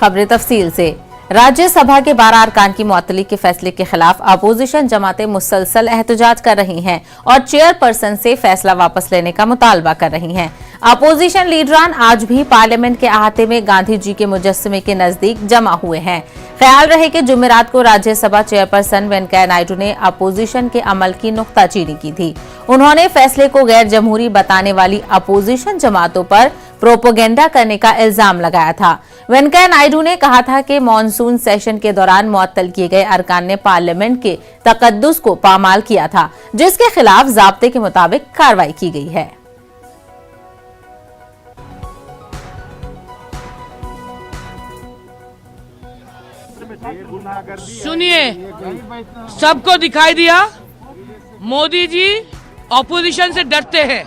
खबरें तफसील से। राज्यसभा के 12 अरकान की मुअत्तली के फैसले के खिलाफ अपोजिशन जमातें मुसलसल एहतजाज कर रही हैं और चेयरपर्सन से फैसला वापस लेने का मुतालबा कर रही हैं। अपोजिशन लीडरान आज भी पार्लियामेंट के अहाते में गांधी जी के मुजस्समे के नजदीक जमा हुए हैं। ख्याल रहे कि जुमेरात को राज्यसभा चेयरपर्सन वेंकैया नायडू ने अपोजिशन के अमल की नुक्ताचीनी की थी। उन्होंने फैसले को गैर जमहूरी बताने वाली अपोजिशन जमातों पर प्रोपोगेंडा करने का इल्जाम लगाया था। वेंकैया नायडू ने कहा था कि मॉनसून सेशन के दौरान मुअत्तल किए गए अरकान ने पार्लियामेंट के तकद्दुस को पामाल किया था, जिसके खिलाफ ज़ाब्ते के मुताबिक कार्रवाई की गई है। सुनिए, सबको दिखाई दिया मोदी जी ऑपोजिशन से डरते हैं,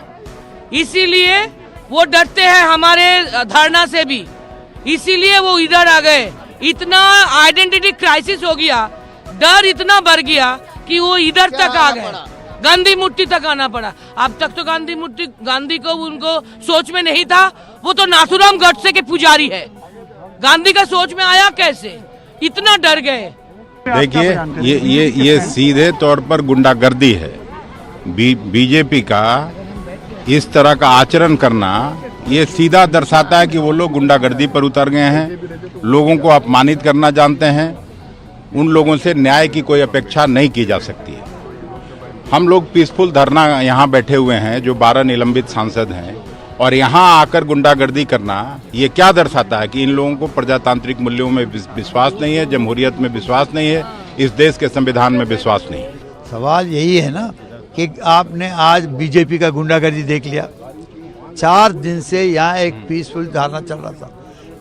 इसीलिए वो डरते हैं हमारे धरना से भी, इसीलिए वो इधर आ गए। इतना आइडेंटिटी क्राइसिस हो गया, डर इतना बढ़ गया कि वो इधर तक आ गए, गांधी मूर्ति तक आना पड़ा। अब तक तो गांधी को उनको सोच में नहीं था, वो तो नाथुराम गडसे के पुजारी है। गांधी का सोच में आया कैसे? इतना डर गए। देखिए, ये सीधे तौर पर गुंडागर्दी है। बीजेपी का इस तरह का आचरण करना ये सीधा दर्शाता है कि वो लोग गुंडागर्दी पर उतर गए हैं, लोगों को अपमानित करना जानते हैं। उन लोगों से न्याय की कोई अपेक्षा नहीं की जा सकती है। हम लोग पीसफुल धरना यहाँ बैठे हुए हैं, जो 12 निलंबित सांसद हैं, और यहाँ आकर गुंडागर्दी करना ये क्या दर्शाता है कि इन लोगों को प्रजातांत्रिक मूल्यों में विश्वास नहीं है, जमहूरियत में विश्वास नहीं है, इस देश के संविधान में विश्वास नहीं है। सवाल यही है ना कि आपने आज बीजेपी का गुंडागर्दी देख लिया। 4 दिन से यहाँ एक पीसफुल धरना चल रहा था,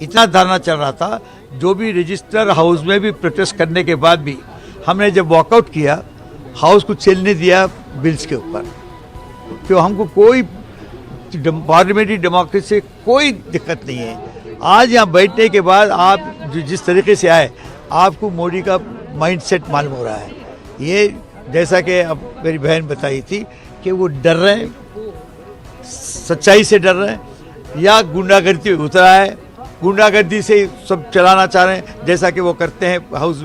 इतना धरना चल रहा था, जो भी रजिस्टर हाउस में भी प्रोटेस्ट करने के बाद भी हमने जब वॉकआउट किया, हाउस को चलने दिया बिल्स के ऊपर। तो हमको कोई पार्लियामेंट्री डेमोक्रेसी से कोई दिक्कत नहीं है। आज यहाँ बैठने के बाद आप जिस तरीके से आए, आपको मोदी का माइंडसेट मालूम हो रहा है। ये जैसा कि अब मेरी बहन बताई थी कि वो डर रहे हैं, सच्चाई से डर रहे हैं, या गुंडागर्दी उतरा है, गुंडागर्दी से सब चलाना चाह रहे हैं, जैसा कि वो करते हैं हाउस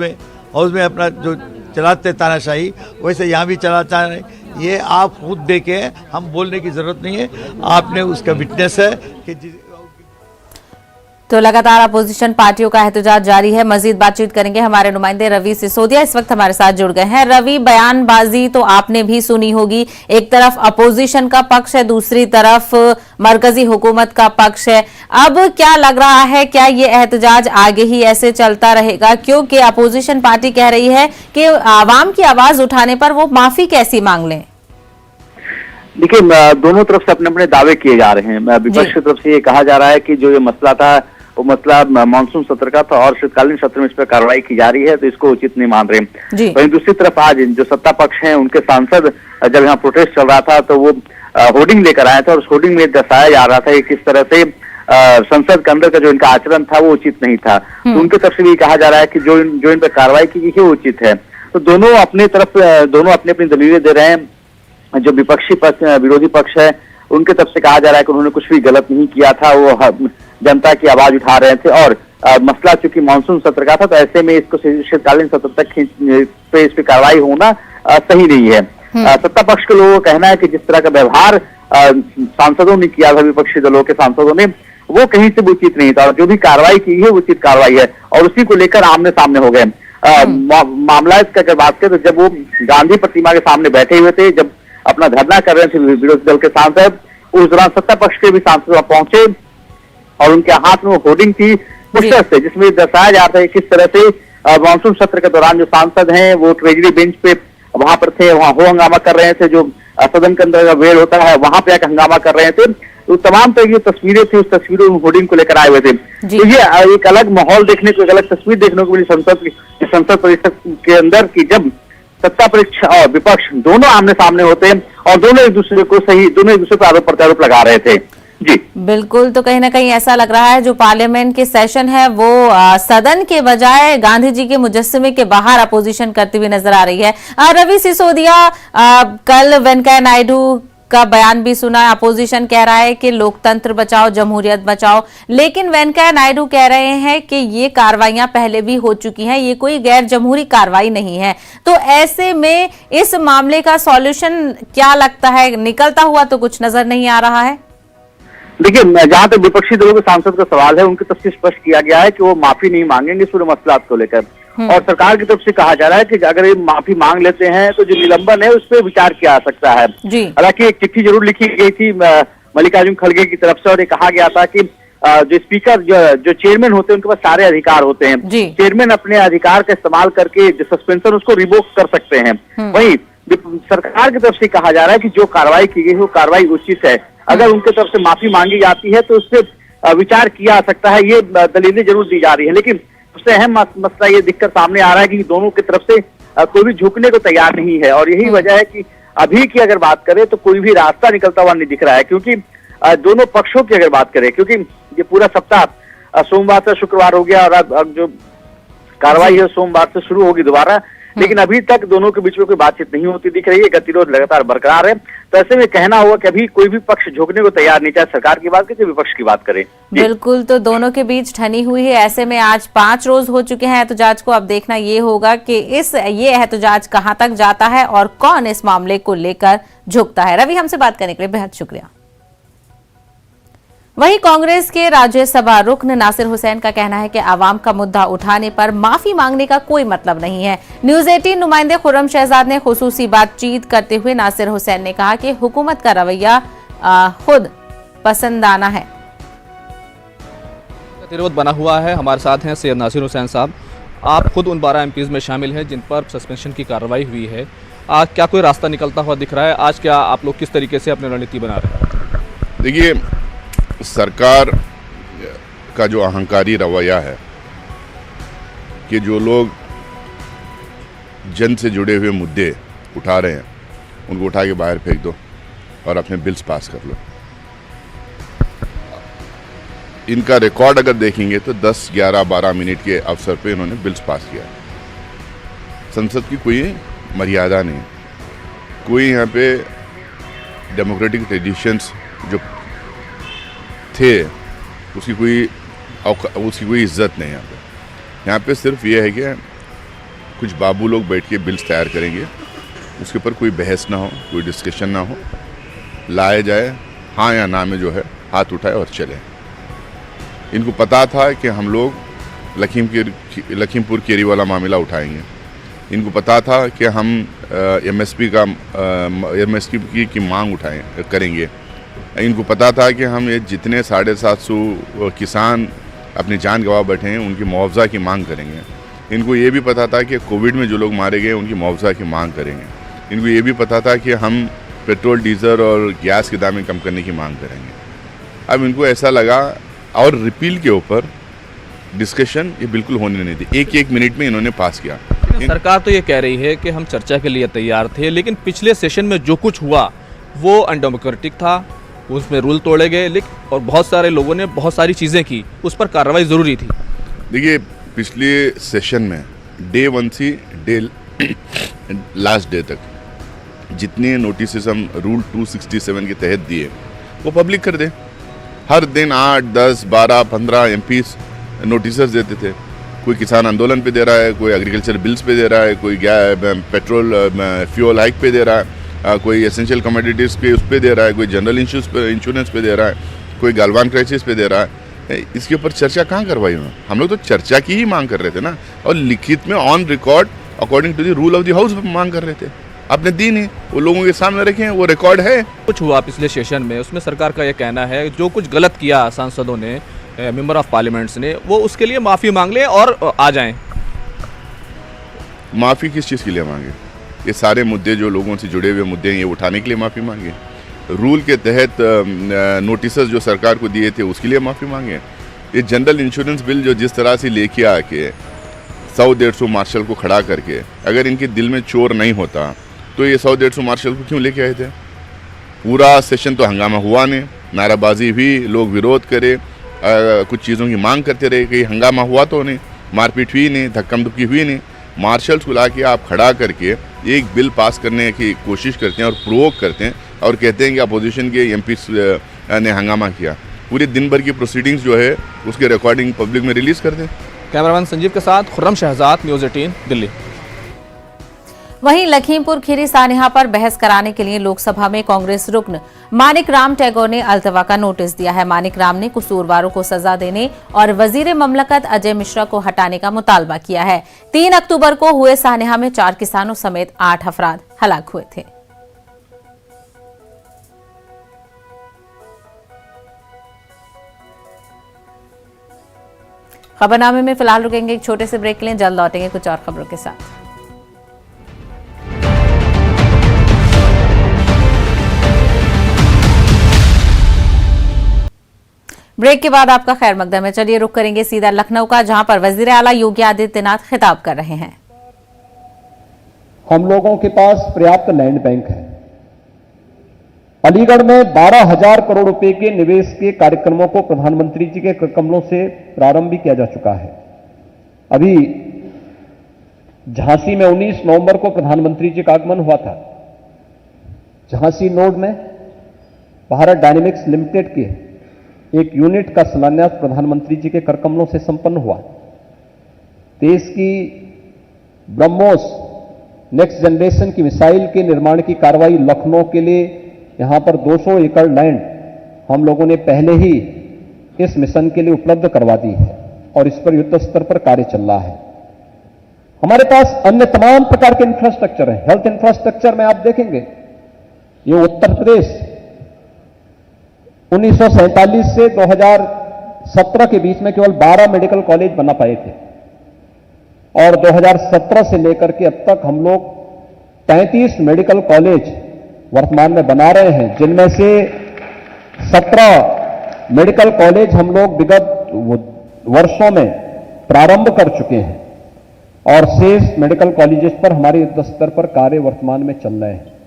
में अपना जो चलाते तानाशाही, वैसे यहाँ भी चला चाह रहे हैं। ये आप खुद देखे, हम बोलने की जरूरत नहीं है, आपने उसका विटनेस है कि तो लगातार अपोजिशन पार्टियों का एहतजाज जारी है। मजीद बातचीत करेंगे हमारे नुमाइंदे रवि सिसोदिया, इस वक्त हमारे साथ जुड़ गए हैं। रवि, बयानबाजी तो आपने भी सुनी होगी, एक तरफ अपोजिशन का पक्ष है, दूसरी तरफ मरकजी हुकूमत का पक्ष है। अब क्या लग रहा है, क्या ये एहतजाज आगे ही ऐसे चलता रहेगा? क्योंकि अपोजिशन पार्टी कह रही है कि आवाम की आवाज उठाने पर वो माफी कैसी मांग लें। देखिए, दोनों तरफ से अपने अपने दावे किए जा रहे हैं। विपक्ष की तरफ से ये कहा जा रहा है कि जो ये मसला था वो मसला मानसून सत्र का था और शीतकालीन सत्र में इस पर कार्रवाई की जा रही है, तो इसको उचित नहीं मान रहे। वहीं दूसरी तरफ आज जो सत्ता पक्ष है, उनके सांसद जब यहाँ प्रोटेस्ट चल रहा था तो वो होर्डिंग लेकर आए थे और उस होर्डिंग में दर्शाया जा रहा था कि किस तरह से संसद के अंदर का जो इनका आचरण था वो उचित नहीं था। तो उनकी तरफ से भी कहा जा रहा है कि जो इन पर कार्रवाई की गई है वो उचित है। तो दोनों अपनी अपनी दलीलें दे रहे हैं। जो विपक्षी पक्ष, विरोधी पक्ष है, उनके तरफ से कहा जा रहा है कि उन्होंने कुछ भी गलत नहीं किया था, वो जनता की आवाज उठा रहे थे और मसला चूंकि मानसून सत्र का था, तो ऐसे में इसको शीतकालीन सत्र तक इस पर कार्रवाई होना सही नहीं है। सत्ता पक्ष के लोगों का कहना है कि जिस तरह का व्यवहार सांसदों ने किया था, विपक्षी दलों के सांसदों ने, वो कहीं से भी उचित नहीं था और जो भी कार्रवाई की है उचित कार्रवाई है और उसी को लेकर आमने सामने हो गए। मामला इसका अगर बात करें तो जब वो गांधी प्रतिमा के सामने बैठे हुए थे, जब अपना धरना कर रहे थे विरोधी दल के सांसद, उस दौरान सत्ता पक्ष के भी सांसद वहां पहुंचे और उनके हाथ में वो होर्डिंग थी पुस्तक से, जिसमें दर्शाया जाता है किस तरह से मानसून सत्र के दौरान जो सांसद हैं वो ट्रेजरी बेंच पे वहां पर थे, वहां हो हंगामा कर रहे थे, जो सदन के अंदर वेल होता है वहां पे आकर हंगामा कर रहे थे। तो तमाम तरह की तस्वीरें थी, उस तस्वीरों में होर्डिंग को लेकर आए हुए थे। तो ये एक अलग माहौल देखने को, एक अलग तस्वीर देखने को मिली संसद परिसर के अंदर की, जब सत्ता पक्ष और विपक्ष दोनों आमने सामने होते हैं और दोनों एक दूसरे पर आरोप प्रत्यारोप लगा रहे थे। जी बिल्कुल, तो कहीं ना कहीं ऐसा लग रहा है जो पार्लियामेंट के सेशन है वो सदन के बजाय गांधी जी के मुजस्समे के बाहर अपोजिशन करती हुई नजर आ रही है। रवि सिसोदिया, कल वेंकैया नायडू का बयान भी सुना है। अपोजिशन कह रहा है कि लोकतंत्र बचाओ, जमहूरियत बचाओ, लेकिन वेंकैया नायडू कह रहे हैं कि ये कार्रवाइयां पहले भी हो चुकी हैं, ये कोई गैर जमहूरी कार्रवाई नहीं है। तो ऐसे में इस मामले का सॉल्यूशन क्या लगता है? निकलता हुआ तो कुछ नजर नहीं आ रहा है। देखिए, जहां तक विपक्षी दलों के सांसद का सवाल है, उनकी तरफ से स्पष्ट किया गया है कि वो माफी नहीं मांगेंगे इस पूरे मसलात को लेकर, और सरकार की तरफ से कहा जा रहा है कि अगर ये माफी मांग लेते हैं तो जो निलंबन है उस पर विचार किया जा सकता है। हालांकि एक चिट्ठी जरूर लिखी गई थी मल्लिकार्जुन खड़गे की तरफ से, और ये कहा गया था कि जो स्पीकर जो चेयरमैन होते हैं उनके पास सारे अधिकार होते हैं, चेयरमैन अपने अधिकार का इस्तेमाल करके जो सस्पेंशन उसको रिवोक कर सकते हैं। वहीं सरकार की तरफ से कहा जा रहा है कि जो कार्रवाई की गई वो कार्रवाई उचित है, अगर उनकी तरफ से माफी मांगी जाती है तो उस पर विचार किया जा सकता है, ये दलीलें जरूर दी जा रही है। लेकिन सबसे अहम मसला ये दिखकर सामने आ रहा है कि दोनों की तरफ से कोई भी झुकने को तैयार नहीं है, और यही वजह है कि अभी की अगर बात करें तो कोई भी रास्ता निकलता हुआ नहीं दिख रहा है। क्योंकि दोनों पक्षों की अगर बात करें, क्योंकि ये पूरा सप्ताह सोमवार से शुक्रवार हो गया और अब जो कार्रवाई है सोमवार से शुरू होगी दोबारा, लेकिन अभी तक दोनों के बीच में कोई बातचीत नहीं होती दिख रही है, गतिरोध लगातार बरकरार है। तो ऐसे में कहना होगा कि अभी कोई भी पक्ष झुकने को तैयार नहीं, चाहे सरकार की बात करें चाहे विपक्ष की बात करें। बिल्कुल, तो दोनों के बीच ठनी हुई है। ऐसे में आज 5 रोज हो चुके हैं एहतजाज को। अब देखना ये होगा कि ये एहतजाज कहां तक जाता है और कौन इस मामले को लेकर झुकता है। रवि, हमसे बात करने के लिए बेहद शुक्रिया। वहीं कांग्रेस के राज्यसभा रुकन नासिर हुसैन का कहना है कि आवाम का मुद्दा उठाने पर माफी मांगने का कोई मतलब नहीं है। न्यूज 18 नुमाइंदे खुर्रम शहजाद ने खुसूसी बातचीत करते हुए नासिर हुसैन ने कहा कि हुकूमत का रवैया खुद पसंदाना है। गतिरोध बना हुआ है। हमारे साथ हैं सैयद नासिर हुसैन साहब, आप खुद उन 12 MPs में शामिल हैं जिन पर सस्पेंशन की कार्रवाई हुई है। क्या कोई रास्ता निकलता हुआ दिख रहा है? आज क्या आप लोग किस तरीके से अपनी रणनीति बना रहे हैं? देखिए, सरकार का जो अहंकारी रवैया है कि जो लोग जन से जुड़े हुए मुद्दे उठा रहे हैं उनको उठा के बाहर फेंक दो और अपने बिल्स पास कर लो। इनका रिकॉर्ड अगर देखेंगे तो 10, 11, 12 मिनट के अवसर पे इन्होंने बिल्स पास किया। संसद की कोई मर्यादा नहीं, कोई यहाँ पे डेमोक्रेटिक ट्रेडिशंस जो थे उसकी कोई इज्जत नहीं। यहाँ पे सिर्फ ये है कि कुछ बाबू लोग बैठ के बिल्स तैयार करेंगे, उसके ऊपर कोई बहस ना हो, कोई डिस्कशन ना हो, लाए जाए हाँ या ना में जो है हाथ उठाए और चले। इनको पता था कि हम लोग लखीमपुर केरी वाला मामला उठाएंगे। इनको पता था कि हम MSP की मांग करेंगे। इनको पता था कि हम ये जितने 750 किसान अपनी जान गंवा बैठे हैं उनकी मुआवजा की मांग करेंगे। इनको ये भी पता था कि कोविड में जो लोग मारे गए उनकी मुआवजा की मांग करेंगे। इनको ये भी पता था कि हम पेट्रोल, डीजल और गैस के दामें कम करने की मांग करेंगे। अब इनको ऐसा लगा, और रिपील के ऊपर डिस्कशन ये बिल्कुल होने नहीं दी। एक मिनट में इन्होंने पास किया। सरकार तो ये कह रही है कि हम चर्चा के लिए तैयार थे, लेकिन पिछले सेशन में जो कुछ हुआ वो अनडेमोक्रेटिक था, उसमें रूल तोड़े गए और बहुत सारे लोगों ने बहुत सारी चीज़ें की, उस पर कार्रवाई ज़रूरी थी। देखिए, पिछले सेशन में डे 1 से डे लास्ट डे तक जितने नोटिस हम रूल 267 के तहत दिए वो पब्लिक कर दे। हर दिन 8, 10, 12, 15 MPs नोटिस देते थे। कोई किसान आंदोलन पे दे रहा है, कोई एग्रीकल्चर बिल्स पे दे रहा है, कोई पेट्रोल फ्यूल हाइक पे दे रहा है, कोई एसेंशियल कमोडिटीज़ पे उस पे दे रहा है, कोई जनरल इंश्योरेंस पे दे रहा है, कोई गालवान क्राइसिस पे दे रहा है। इसके ऊपर चर्चा कहाँ करवाई उन्होंने? हम लोग तो चर्चा की ही मांग कर रहे थे ना, और लिखित में on record according to the rule of the house मांग कर रहे थे। आपने दी नहीं, वो लोगों के सामने रखे हैं, वो रिकॉर्ड है। कुछ हुआ पिछले सेशन में, उसमें सरकार का यह कहना है जो कुछ गलत किया सांसदों ने, मेंबर ऑफ पार्लियामेंट्स ने, वो उसके लिए माफ़ी मांग ले और आ जाएं। माफ़ी किस चीज़ के लिए मांगे? ये सारे मुद्दे जो लोगों से जुड़े हुए मुद्दे हैं ये उठाने के लिए माफ़ी मांगे। रूल के तहत नोटिस जो सरकार को दिए थे उसके लिए माफ़ी मांगे। ये जनरल इंश्योरेंस बिल जो जिस तरह से लेके आके 100-150 मार्शल को खड़ा करके, अगर इनके दिल में चोर नहीं होता तो ये 100-150 मार्शल को क्यों लेके आए थे? पूरा सेशन तो हंगामा हुआ नहीं, नाराबाजी हुई, लोग विरोध करे, कुछ चीज़ों की मांग करते रहे, कहीं हंगामा हुआ तो नहीं, मारपीट हुई नहीं, धक्कम धुक्की हुई नहीं। मार्शल्स को ला के आप खड़ा करके एक बिल पास करने की कोशिश करते हैं और प्रोवोक करते हैं, और कहते हैं कि अपोजिशन के एमपी ने हंगामा किया। पूरे दिन भर की प्रोसीडिंग्स जो है उसके रिकॉर्डिंग पब्लिक में रिलीज कर दें। कैमरामैन संजीव के साथ खुर्रम शहजाद, न्यूज़ 18 दिल्ली। वहीं लखीमपुर खीरी सानिहा पर बहस कराने के लिए लोकसभा में कांग्रेस रुकन मानिक राम टैगोर ने अल्तवा का नोटिस दिया है। मानिक राम ने कसूरवारों को सजा देने और वजीर ममलकत अजय मिश्रा को हटाने का मुतालबा किया है। 3 अक्टूबर को हुए सानिहा में 4 किसानों समेत 8 अफराद हलाक हुए थे। खबरनामे में फिलहाल रुकेंगे एक छोटे से ब्रेक के लिए, जल्द लौटेंगे कुछ और खबरों के साथ। ब्रेक के बाद आपका खैर मकदम है। चलिए रुक करेंगे सीधा लखनऊ का, जहां पर वजीर आला योगी आदित्यनाथ खिताब कर रहे हैं। हम लोगों के पास पर्याप्त लैंड बैंक है। अलीगढ़ में 12,000 करोड़ रुपए के निवेश के कार्यक्रमों को प्रधानमंत्री जी के कमलों से प्रारंभ भी किया जा चुका है। अभी झांसी में 19 नवंबर को प्रधानमंत्री जी का आगमन हुआ था। झांसी नोड में भारत डायनेमिक्स लिमिटेड के एक यूनिट का शिलान्यास प्रधानमंत्री जी के करकमलों से संपन्न हुआ। देश की ब्रह्मोस नेक्स्ट जनरेशन की मिसाइल के निर्माण की कार्रवाई लखनऊ के लिए यहां पर 200 एकड़ लैंड हम लोगों ने पहले ही इस मिशन के लिए उपलब्ध करवा दी है और इस पर युद्ध स्तर पर कार्य चल रहा है। हमारे पास अन्य तमाम प्रकार के इंफ्रास्ट्रक्चर है। हेल्थ इंफ्रास्ट्रक्चर में आप देखेंगे, ये उत्तर प्रदेश 1947 से 2017 के बीच में केवल 12 मेडिकल कॉलेज बना पाए थे और 2017 से लेकर के अब तक हम लोग 33 मेडिकल कॉलेज वर्तमान में बना रहे हैं, जिनमें से 17 मेडिकल कॉलेज हम लोग विगत वर्षों में प्रारंभ कर चुके हैं और शेष मेडिकल कॉलेजेस पर हमारे युद्ध स्तर पर कार्य वर्तमान में चल रहे हैं।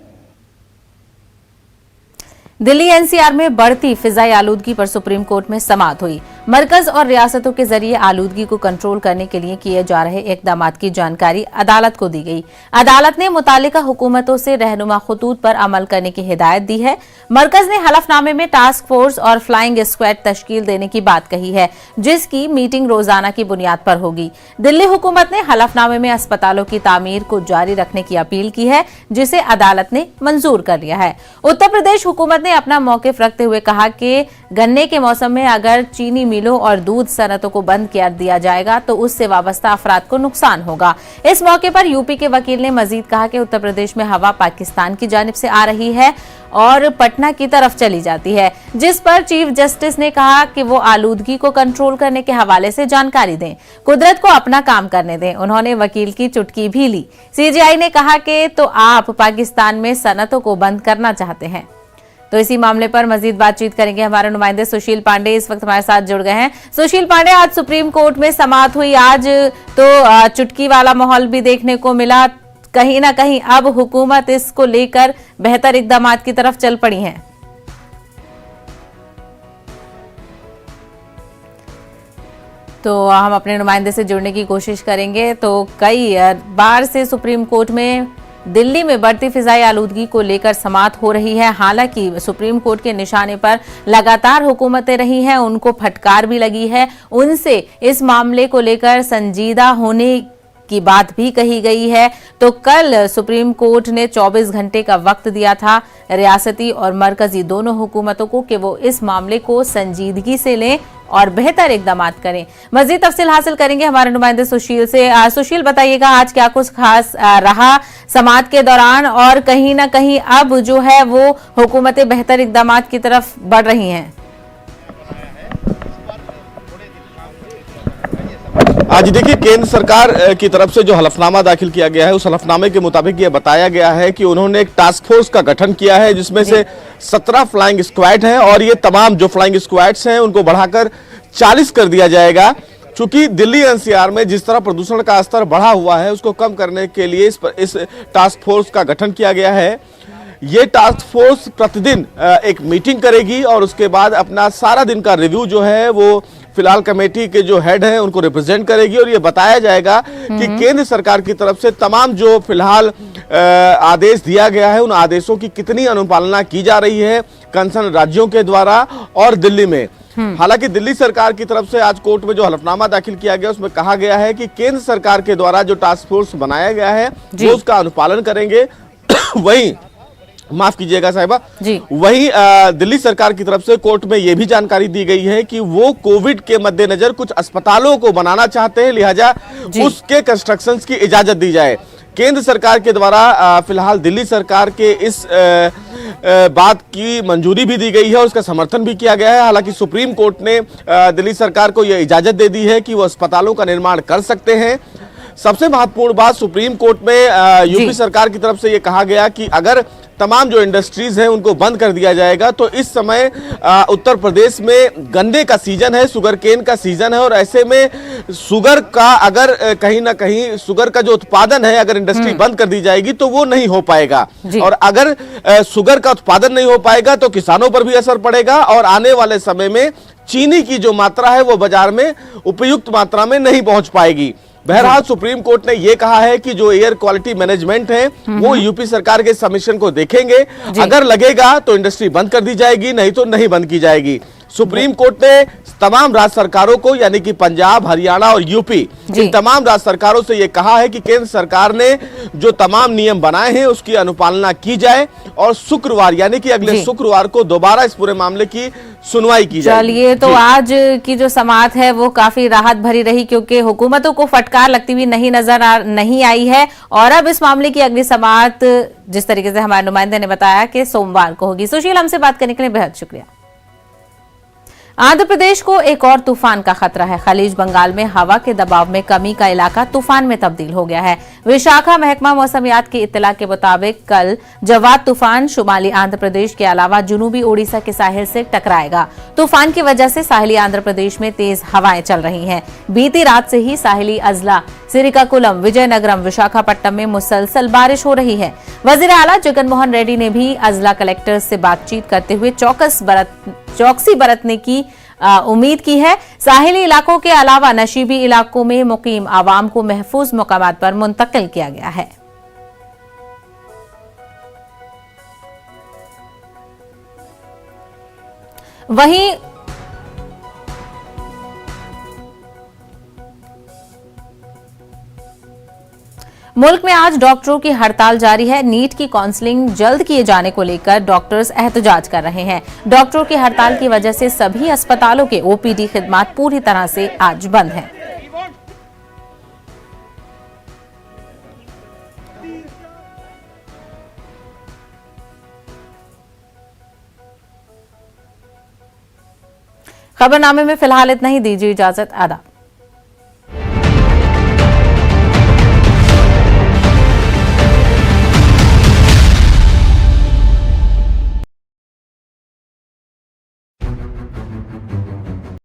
दिल्ली एनसीआर में बढ़ती फिजाई आलूदगी पर सुप्रीम कोर्ट में समाअत हुई। मरकज और रियासतों के जरिए आलूदगी को कंट्रोल करने के लिए किए जा रहे इकदामात की जानकारी अदालत को दी गई। अदालत ने मुतालिका हुकूमतों से रहनुमा खतूत पर अमल करने की हिदायत दी है। मरकज ने हलफनामे में टास्क फोर्स और फ्लाइंग स्क्वाड तश्कील देने की बात कही है, जिसकी मीटिंग रोजाना की बुनियाद पर होगी। दिल्ली हुकूमत ने हलफनामे में अस्पतालों की तामीर को जारी रखने की अपील की है, जिसे अदालत ने मंजूर कर लिया है। उत्तर प्रदेश हुकूमत ने अपना मौकिफ रखते हुए कहा कि गन्ने के मौसम में अगर चीनी मिलों और दूध सनतों को बंद कर दिया जाएगा तो उससे वाबस्ता अफराद को नुकसान होगा। इस मौके पर यूपी के वकील ने मजीद कहा कि उत्तर प्रदेश में हवा पाकिस्तान की जानिब से आ रही है और पटना की तरफ चली जाती है, जिस पर चीफ जस्टिस ने कहा कि वो आलूदगी को कंट्रोल करने के हवाले से जानकारी दें, कुदरत को अपना काम करने दें। उन्होंने वकील की चुटकी भी ली। सीजेआई ने कहा कि तो आप पाकिस्तान में सनतों को बंद करना चाहते हैं। तो इसी मामले पर मजीद बातचीत करेंगे हमारे नुमाइंदे सुशील पांडे इस वक्त हमारे साथ जुड़ गए हैं। सुशील पांडे, आज सुप्रीम कोर्ट में समाअत हुई, आज तो चुटकी वाला माहौल भी देखने को मिला। कहीं ना कहीं अब हुकूमत इसको लेकर बेहतर इकदामात की तरफ चल पड़ी है। तो हम अपने नुमाइंदे से जुड़ने की कोशिश करेंगे। तो कई बार से सुप्रीम कोर्ट में दिल्ली में बढ़ती फिजाई आलूदगी को लेकर समाअत हो रही है। हालांकि सुप्रीम कोर्ट के निशाने पर लगातार हुकूमतें रही हैं, उनको फटकार भी लगी है, उनसे इस मामले को लेकर संजीदा होने की बात भी कही गई है। तो कल सुप्रीम कोर्ट ने 24 घंटे का वक्त दिया था रियासती और मरकजी दोनों हुकूमतों को कि वो इस मामले को संजीदगी से लें और बेहतर इकदामात करें। मजीद तफसील हासिल करेंगे हमारे नुमाइंदे सुशील से। सुशील, बताइएगा आज क्या कुछ खास रहा समाअत के दौरान और कहीं ना कहीं अब जो है वो हुकूमतें बेहतर इकदामात की तरफ बढ़ रही हैं। आज देखिए, केंद्र सरकार की तरफ से जो हलफनामा दाखिल किया गया है, उस हलफनामे के मुताबिक ये बताया गया है कि उन्होंने एक टास्क फोर्स का गठन किया है, जिसमें से 17 फ्लाइंग स्क्वाड हैं और ये तमाम जो फ्लाइंग स्क्वाड्स हैं उनको बढ़ाकर 40 कर दिया जाएगा। चूंकि दिल्ली एनसीआर में जिस तरह प्रदूषण का स्तर बढ़ा हुआ है, उसको कम करने के लिए इस टास्क फोर्स का गठन किया गया है। ये टास्क फोर्स प्रतिदिन एक मीटिंग करेगी और उसके बाद अपना सारा दिन का रिव्यू जो है वो फिलहाल कमेटी के जो हेड हैं उनको रिप्रेजेंट करेगी और ये बताया जाएगा कि केंद्र सरकार की तरफ से तमाम जो फिलहाल आदेश दिया गया है उन आदेशों की कितनी अनुपालना की जा रही है कंसर्न राज्यों के द्वारा और दिल्ली में। हालांकि दिल्ली सरकार की तरफ से आज कोर्ट में जो हलफनामा दाखिल किया गया उसमें कहा गया है कि केंद्र सरकार के द्वारा जो टास्क फोर्स बनाया गया है वो उसका अनुपालन करेंगे। वहीं माफ कीजिएगा साहिबा जी, वहीं दिल्ली सरकार की तरफ से कोर्ट में यह भी जानकारी दी गई है कि वो कोविड के मद्देनजर कुछ अस्पतालों को बनाना चाहते हैं, लिहाजा उसके कंस्ट्रक्शन की इजाजत दी जाए। केंद्र सरकार के द्वारा फिलहाल दिल्ली सरकार के इस बात की मंजूरी भी दी गई है और उसका समर्थन भी किया गया है। हालांकि सुप्रीम कोर्ट ने दिल्ली सरकार को यह इजाजत दे दी है कि वो अस्पतालों का निर्माण कर सकते हैं। सबसे महत्वपूर्ण बात, सुप्रीम कोर्ट में यूपी सरकार की तरफ से यह कहा गया कि अगर तमाम जो इंडस्ट्रीज हैं उनको बंद कर दिया जाएगा तो इस समय उत्तर प्रदेश में गन्ने का सीजन है, शुगर केन का सीजन है और ऐसे में शुगर का अगर कहीं ना कहीं शुगर का जो उत्पादन है अगर इंडस्ट्री बंद कर दी जाएगी तो वो नहीं हो पाएगा और अगर शुगर का उत्पादन नहीं हो पाएगा तो किसानों पर भी असर पड़ेगा और आने वाले समय में चीनी की जो मात्रा है वो बाजार में उपयुक्त मात्रा में नहीं पहुंच पाएगी। बहरहाल सुप्रीम कोर्ट ने यह कहा है कि जो एयर क्वालिटी मैनेजमेंट है वो यूपी सरकार के सबमिशन को देखेंगे, अगर लगेगा तो इंडस्ट्री बंद कर दी जाएगी, नहीं तो नहीं बंद की जाएगी। सुप्रीम कोर्ट ने तमाम राज्य सरकारों को यानी कि पंजाब, हरियाणा और यूपी इन तमाम राज्य सरकारों से यह कहा है कि केंद्र सरकार ने जो तमाम नियम बनाए हैं उसकी अनुपालना की जाए और शुक्रवार यानी कि अगले शुक्रवार को दोबारा इस पूरे मामले की सुनवाई की जाए। चलिए, तो आज की जो समाअत है वो काफी राहत भरी रही क्योंकि हुकूमतों को फटकार लगती हुई नहीं आई है और अब इस मामले की अगली समाअत जिस तरीके से हमारे नुमाइंदे ने बताया कि सोमवार को होगी। सुशील, हमसे बात करने के लिए बेहद शुक्रिया। आंध्र प्रदेश को एक और तूफान का खतरा है। खलीज बंगाल में हवा के दबाव में कमी का इलाका तूफान में तब्दील हो गया है। विशाखा महकमा मौसमियात की इत्तला के मुताबिक कल जवाद तूफान शुमाली आंध्र प्रदेश के अलावा जुनूबी ओडिशा के साहिल से टकराएगा। तूफान की वजह से साहिली आंध्र प्रदेश में तेज हवाएं चल रही हैं। बीती रात से ही साहिली अजला श्रीकाकुलम, विजयनगरम, विशाखापट्टनम में मुसलसल बारिश हो रही है। वजीर आला जगन मोहन रेड्डी ने भी अजला कलेक्टर से बातचीत करते हुए चौकसी बरतने की उम्मीद की है। साहिली इलाकों के अलावा नशीबी इलाकों में मुकीम आवाम को महफूज मकामात पर मुंतकिल किया गया है। वहीं मुल्क में आज डॉक्टरों की हड़ताल जारी है। नीट की काउंसलिंग जल्द किए जाने को लेकर डॉक्टर्स एहतजाज कर रहे हैं। डॉक्टरों की हड़ताल की वजह से सभी अस्पतालों के ओपीडी खिदमात पूरी तरह से आज बंद हैं। खबरनामे में फिलहाल इतना ही। दीजिए इजाजत। आदाब।